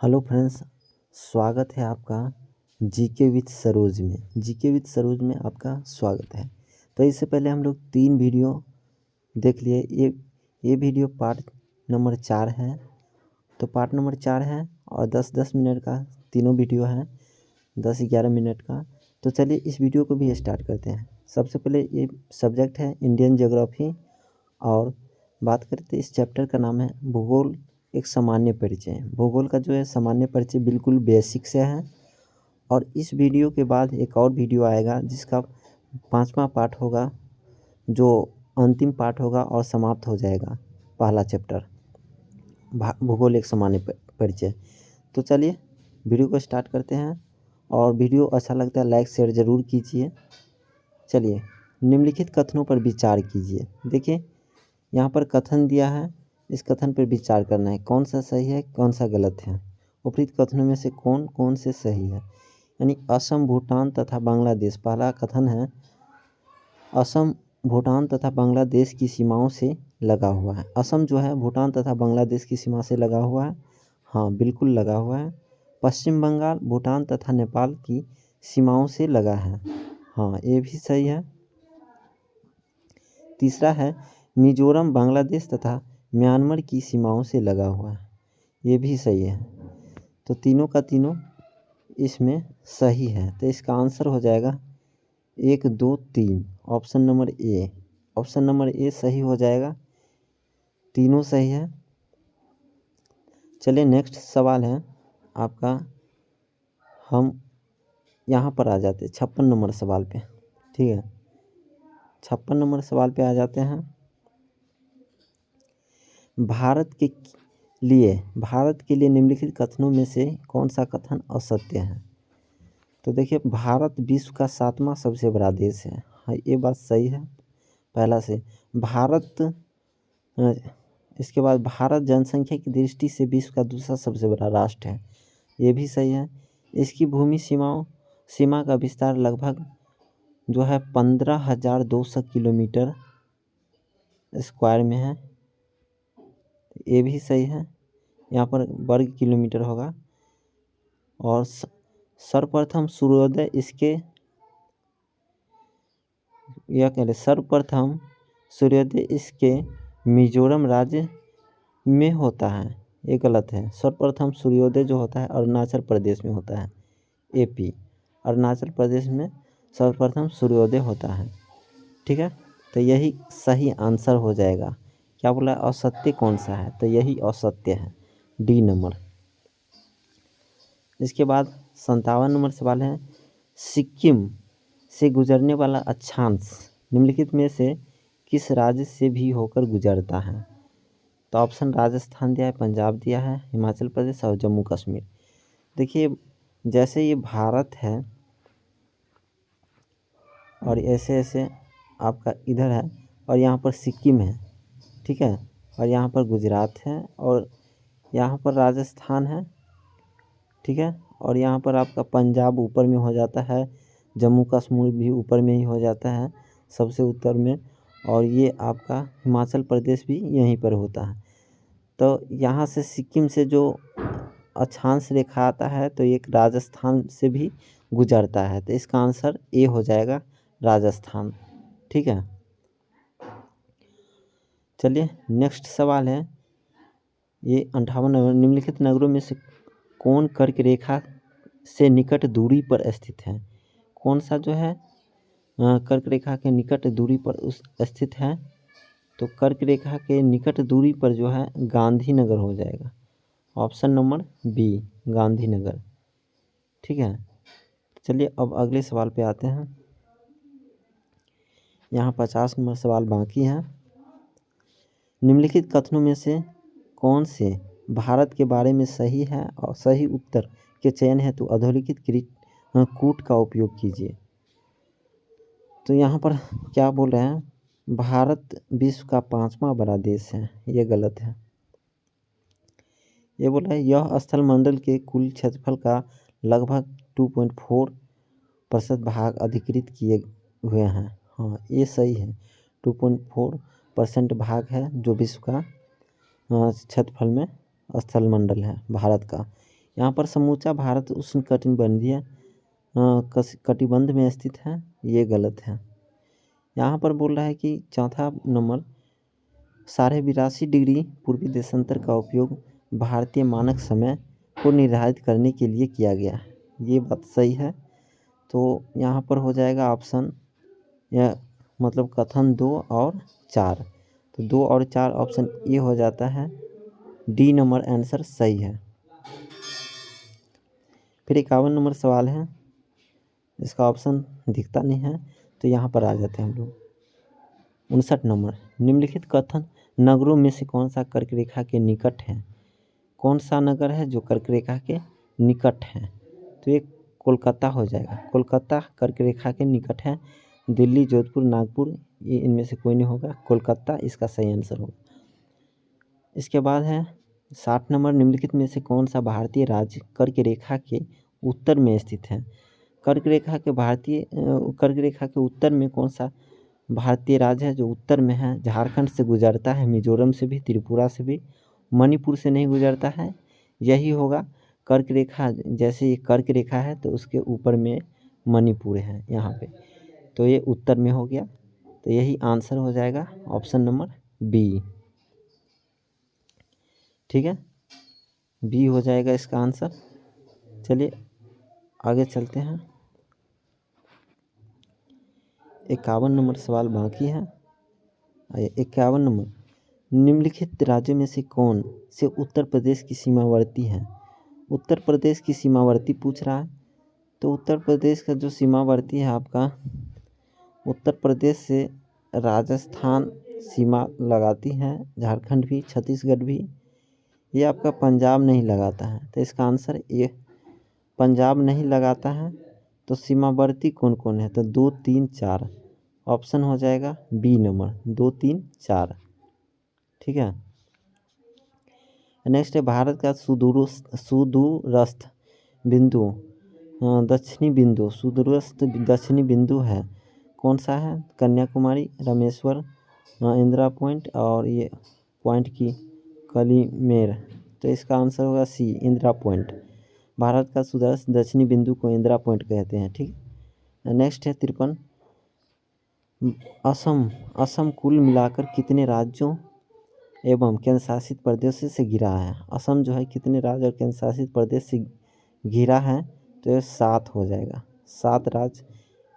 Hello friends, स्वागत है आपका जीके विथ सरोज में। जीके विथ सरोज में आपका स्वागत है। तो इससे पहले हम लोग 3 वीडियो देख लिए। ये वीडियो पार्ट नंबर 4 है। तो पार्ट नंबर 4 है और 10-10 मिनट का तीनों वीडियो है, 10-11 मिनट का। तो चलिए इस वीडियो को भी स्टार्ट करते हैं। सबसे पहले ये सब्जेक्ट है इंडियन ज्योग्राफी और बात करते इस चैप्टर का नाम है भूगोल एक सामान्य परिचय। भूगोल का जो है सामान्य परिचय बिल्कुल बेसिक से है। और इस वीडियो के बाद एक और वीडियो आएगा जिसका 5वां पार्ट होगा, जो अंतिम पार्ट होगा और समाप्त हो जाएगा पहला चैप्टर भूगोल एक सामान्य परिचय। तो चलिए वीडियो को स्टार्ट करते हैं। और वीडियो अच्छा लगता है लाइक शेयर ज़रूर कीजिए। चलिए निम्नलिखित कथनों पर विचार कीजिए। देखिए यहाँ पर कथन दिया है, इस कथन पर विचार करना है कौन सा सही है कौन सा गलत है। उपरोक्त कथनों में से कौन कौन से सही है। यानी असम, भूटान तथा बांग्लादेश। पहला कथन है असम भूटान तथा बांग्लादेश की सीमाओं से लगा हुआ है। असम जो है भूटान तथा बांग्लादेश की सीमा से लगा हुआ है। हाँ, बिल्कुल लगा हुआ है। पश्चिम बंगाल भूटान तथा नेपाल की सीमाओं से लगा है। हाँ, ये भी सही है। तीसरा है मिजोरम बांग्लादेश तथा म्यांमार की सीमाओं से लगा हुआ है। ये भी सही है। तो तीनों का तीनों इसमें सही है। तो इसका आंसर हो जाएगा 1, 2, 3। Option number A. Option number A सही हो जाएगा। तीनों सही है। चलिए नेक्स्ट सवाल है आपका। हम यहाँ पर आ जाते 56 नंबर सवाल पे। ठीक है, 56 नंबर सवाल पे आ जाते हैं। भारत के लिए निम्नलिखित कथनों में से कौन सा कथन असत्य है। तो देखिए भारत विश्व का 7वां सबसे बड़ा देश है। हाँ, ये बात सही है। पहला से भारत इसके बाद भारत जनसंख्या की दृष्टि से विश्व का दूसरा सबसे बड़ा राष्ट्र है। ये भी सही है। इसकी भूमि सीमा का विस्तार लगभग जो है 15,200 किलोमीटर स्क्वायर में है। ये भी सही है। यहाँ पर वर्ग किलोमीटर होगा। और सर्वप्रथम सूर्योदय इसके मिजोरम राज्य में होता है। ये गलत है। सर्वप्रथम सूर्योदय जो होता है अरुणाचल प्रदेश में होता है। एपी अरुणाचल प्रदेश में सर्वप्रथम सूर्योदय होता है। ठीक है, तो यही सही आंसर हो जाएगा। क्या बोला, असत्य कौन सा है, तो यही असत्य है, डी नंबर। इसके बाद 57 नंबर सवाल है सिक्किम से गुजरने वाला अक्षांश निम्नलिखित में से किस राज्य से भी होकर गुजरता है। तो ऑप्शन राजस्थान दिया है, पंजाब दिया है, हिमाचल प्रदेश और जम्मू कश्मीर। देखिए जैसे ये भारत है और ऐसे ऐसे आपका इधर है और यहाँ पर सिक्किम है। ठीक है, और यहाँ पर गुजरात है और यहाँ पर राजस्थान है। ठीक है, और यहाँ पर आपका पंजाब ऊपर में हो जाता है, जम्मू कश्मीर भी ऊपर में ही हो जाता है सबसे उत्तर में, और ये आपका हिमाचल प्रदेश भी यहीं पर होता है। तो यहाँ से सिक्किम से जो अक्षांश रेखा आता है तो एक राजस्थान से भी गुजरता है। तो इसका आंसर ए हो जाएगा, राजस्थान। ठीक है, चलिए नेक्स्ट सवाल है ये 58 नंबर। निम्नलिखित नगरों में से कौन कर्क रेखा से निकट दूरी पर स्थित है। कौन सा जो है कर्क रेखा के निकट दूरी पर स्थित है। तो कर्क रेखा के निकट दूरी पर जो है गांधीनगर हो जाएगा। Option number B, Gandhinagar. ठीक है, चलिए अब अगले सवाल पे आते हैं। यहाँ 50 नंबर सवाल बाकी है। निम्नलिखित कथनों में से कौन से भारत के बारे में सही है और सही उत्तर के चयन हेतु अधोलिखित कूट का उपयोग कीजिए। तो यहाँ पर क्या बोल रहे हैं, भारत विश्व का 5वां बड़ा देश है। ये गलत है। ये बोल रहा है यह स्थल मंडल के कुल क्षेत्रफल का लगभग 2.4% भाग अधिकृत किए हुए हैं। हाँ, ये सही है। 2.4% भाग है जो विश्व का क्षेत्रफल में स्थल मंडल है भारत का। यहाँ पर समूचा भारत उष्णकटिबंधीय कटिबंध में स्थित है, ये गलत है। यहाँ पर बोल रहा है कि चौथा नंबर 82.5 डिग्री पूर्वी देशांतर का उपयोग भारतीय मानक समय को निर्धारित करने के लिए किया गया, ये बात सही है। तो यहाँ पर हो जाएगा ऑप्शन या मतलब कथन 2 और 4, तो 2 और 4 ऑप्शन ए हो जाता है, डी नंबर आंसर सही है। फिर 51 नंबर सवाल है, इसका ऑप्शन दिखता नहीं है, तो यहाँ पर आ जाते हैं हम लोग। 59 नंबर, निम्नलिखित कथन नगरों में से कौन सा कर्क रेखा के निकट है? कौन सा नगर है जो कर्क रेखा के निकट है? तो ये कोलकाता हो जाएगा। कोलकाता कर्क रेखा के निकट है। दिल्ली, जोधपुर, नागपुर, ये इनमें से कोई नहीं होगा, कोलकाता इसका सही आंसर होगा। इसके बाद है 60 नंबर, निम्नलिखित में से कौन सा भारतीय राज्य कर्क रेखा के उत्तर में स्थित है? कर्क रेखा के उत्तर में कौन सा भारतीय राज्य है जो उत्तर में है? झारखंड से गुजरता है, मिजोरम से भी, त्रिपुरा से भी, मणिपुर से नहीं गुजरता है, यही होगा कर्क रेखा। जैसे ये कर्क रेखा है तो उसके ऊपर में मणिपुर है यहाँ पे, तो ये उत्तर में हो गया, तो यही आंसर हो जाएगा ऑप्शन नंबर बी। ठीक है, बी हो जाएगा इसका आंसर। चलिए आगे चलते हैं। 51 नंबर सवाल बाकी है। 51 नंबर, निम्नलिखित राज्यों में से कौन से उत्तर प्रदेश की सीमावर्ती है? उत्तर प्रदेश की सीमावर्ती पूछ रहा है, तो उत्तर प्रदेश का जो सीमावर्ती है आपका, उत्तर प्रदेश से राजस्थान सीमा लगाती है, झारखंड भी, छत्तीसगढ़ भी, ये आपका पंजाब नहीं लगाता है, तो इसका आंसर ये पंजाब नहीं लगाता है। तो सीमावर्ती कौन कौन है? तो 2, 3, 4 ऑप्शन हो जाएगा बी नंबर, 2, 3, 4। ठीक है, नेक्स्ट है भारत का सुदूरस्थ बिंदु, सुदूरस्थ दक्षिणी बिंदु है, कौन सा है? कन्याकुमारी, रामेश्वर, इंदिरा पॉइंट और ये पॉइंट की कलिमेर, तो इसका आंसर होगा सी, इंदिरा पॉइंट। भारत का सुदूरस्थ दक्षिणी बिंदु को इंदिरा पॉइंट कहते हैं। ठीक, नेक्स्ट है 53, असम कुल मिलाकर कितने राज्यों एवं केंद्र शासित प्रदेशों से घिरा है? असम जो है कितने राज्य और केंद्र शासित प्रदेश से घिरा है? तो ये 7 हो जाएगा, 7 राज्य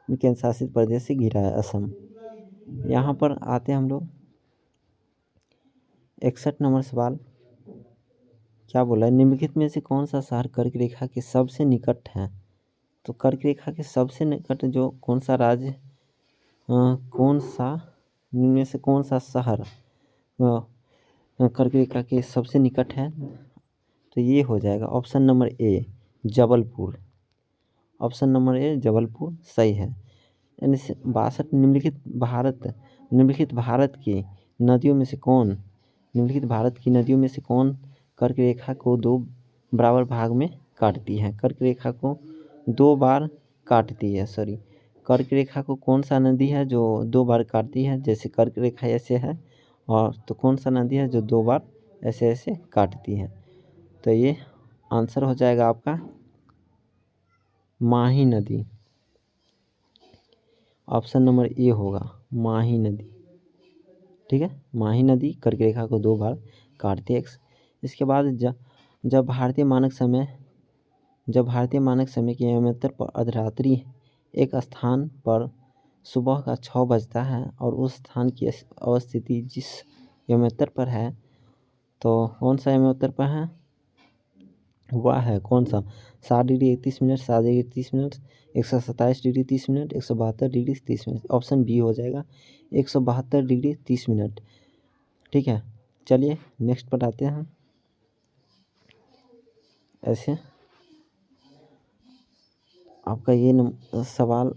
केंद्र शासित प्रदेश से घिरा है असम। यहाँ पर आते हैं हम लोग 61 नंबर सवाल, क्या बोला है? निम्नलिखित में से कौन सा शहर कर्क रेखा के सबसे निकट है? तो कर्क रेखा के सबसे निकट जो कौन सा राज्य, कौन सा इनमें से कौन सा शहर कर्क रेखा के सबसे निकट है? तो ये हो जाएगा option number A, Jabalpur. Option number A Jabalpur सही है। यानी 62, निम्नलिखित भारत की नदियों में से कौन कर्क रेखा को 2 बराबर भाग में काटती है? कर्क रेखा को 2 बार काटती है, सॉरी, कर्क रेखा को कौन सा नदी है जो 2 बार काटती है? जैसे कर्क रेखा ऐसे है, और तो कौन सा नदी है जो 2 बार ऐसे ऐसे काटती है? तो ये आंसर हो जाएगा आपका माही नदी, ऑप्शन नंबर ए होगा माही नदी। ठीक है, माही नदी कर्क रेखा को 2 बार काटती है। इसके बाद जब भारतीय मानक समय के नियमांतर पर अर्धरात्रि एक स्थान पर सुबह का 6 बजता है और उस स्थान की अवस्थिति जिस नियमांतर पर है, तो कौन सा नियमांतर पर है? वह है कौन सा? 7 degree 31 minute, 7 degree 30 minute, 127 degree 30 minute, 172 degree 30 minute, option B हो जाएगा 172 डिग्री 30 मिनट। ठीक है, चलिए नेक्स्ट पर आते हैं। ऐसे आपका ये सवाल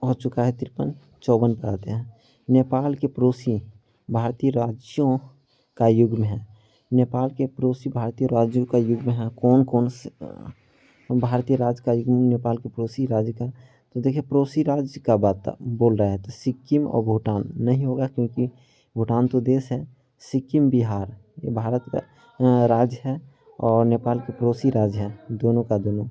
हो चुका है 53, 54 पर आते हैं। नेपाल के पड़ोसी भारतीय राज्यों का युग्म है। नेपाल के पड़ोसी भारतीय राज्यों का युग्म है, कौन कौन से भारतीय राज्य का युग्म नेपाल के पड़ोसी राज्य का? तो देखिए पड़ोसी राज्य का बात बोल रहा है, तो सिक्किम और भूटान नहीं होगा, क्योंकि भूटान तो देश है। सिक्किम, बिहार ये भारत का राज्य है, और नेपाल के पड़ोसी राज्य हैं दोनों का दोनों,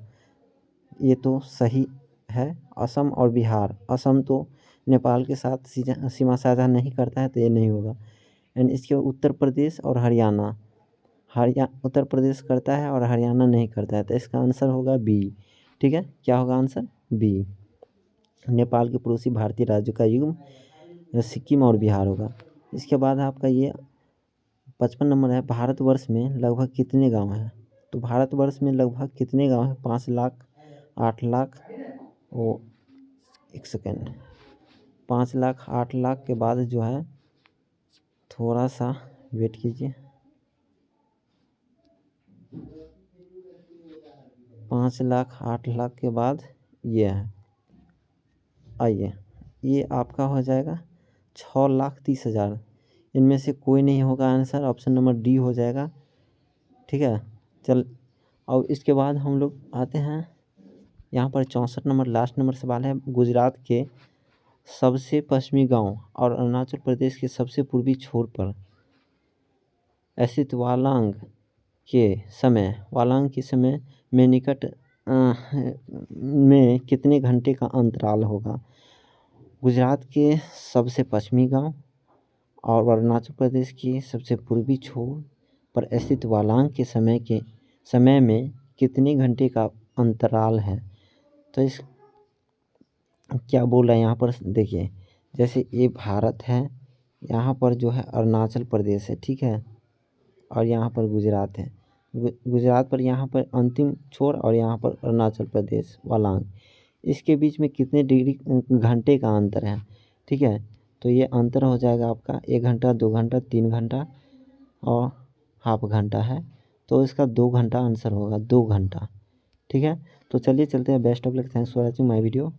ये तो सही है। असम और बिहार, असम तो नेपाल के साथ सीमा साझा नहीं करता है, तो ये नहीं होगा। एंड इसके उत्तर प्रदेश और हरियाणा, उत्तर प्रदेश करता है और हरियाणा नहीं करता है, तो इसका आंसर होगा बी। ठीक है, क्या होगा आंसर? बी। नेपाल के पड़ोसी भारतीय राज्यों का युग्म सिक्किम और बिहार होगा। इसके बाद आपका ये 55 नंबर है, भारतवर्ष में लगभग कितने गांव हैं? तो भारतवर्ष में लगभग कितने गांव हैं? 5 लाख, 8 लाख, ओ एक सेकेंड, 5 लाख 8 लाख के बाद जो है, थोड़ा सा वेट कीजिए, 5 लाख 8 लाख के बाद ये है, आइए, ये आपका हो जाएगा 6,30,000। इनमें से कोई नहीं होगा आंसर, ऑप्शन नंबर डी हो जाएगा। ठीक है, चल अब इसके बाद हम लोग आते हैं यहाँ पर 64 नंबर, लास्ट नंबर सवाल है। गुजरात के सबसे पश्चिमी गांव और अरुणाचल प्रदेश के सबसे पूर्वी छोर पर स्थित वालांग के समय में निकट में कितने घंटे का अंतराल होगा? गुजरात के सबसे पश्चिमी गांव और अरुणाचल प्रदेश के सबसे पूर्वी छोर पर स्थित वालांग के समय में कितने घंटे का अंतराल है? तो इस क्या बोल रहा है यहाँ पर देखिए, जैसे ये भारत है, यहाँ पर जो है अरुणाचल प्रदेश है, ठीक है, और यहाँ पर गुजरात है। गुजरात पर यहाँ पर अंतिम छोर और यहाँ पर अरुणाचल प्रदेश वालांग, इसके बीच में कितने डिग्री घंटे का अंतर है? ठीक है, तो ये अंतर हो जाएगा आपका 1 घंटा, 2 घंटा, 3 घंटा और हाफ घंटा है, तो इसका 2 घंटा आंसर होगा, 2 घंटा। ठीक है, तो चलिए चलते हैं। Best of luck, thanks for watching my video.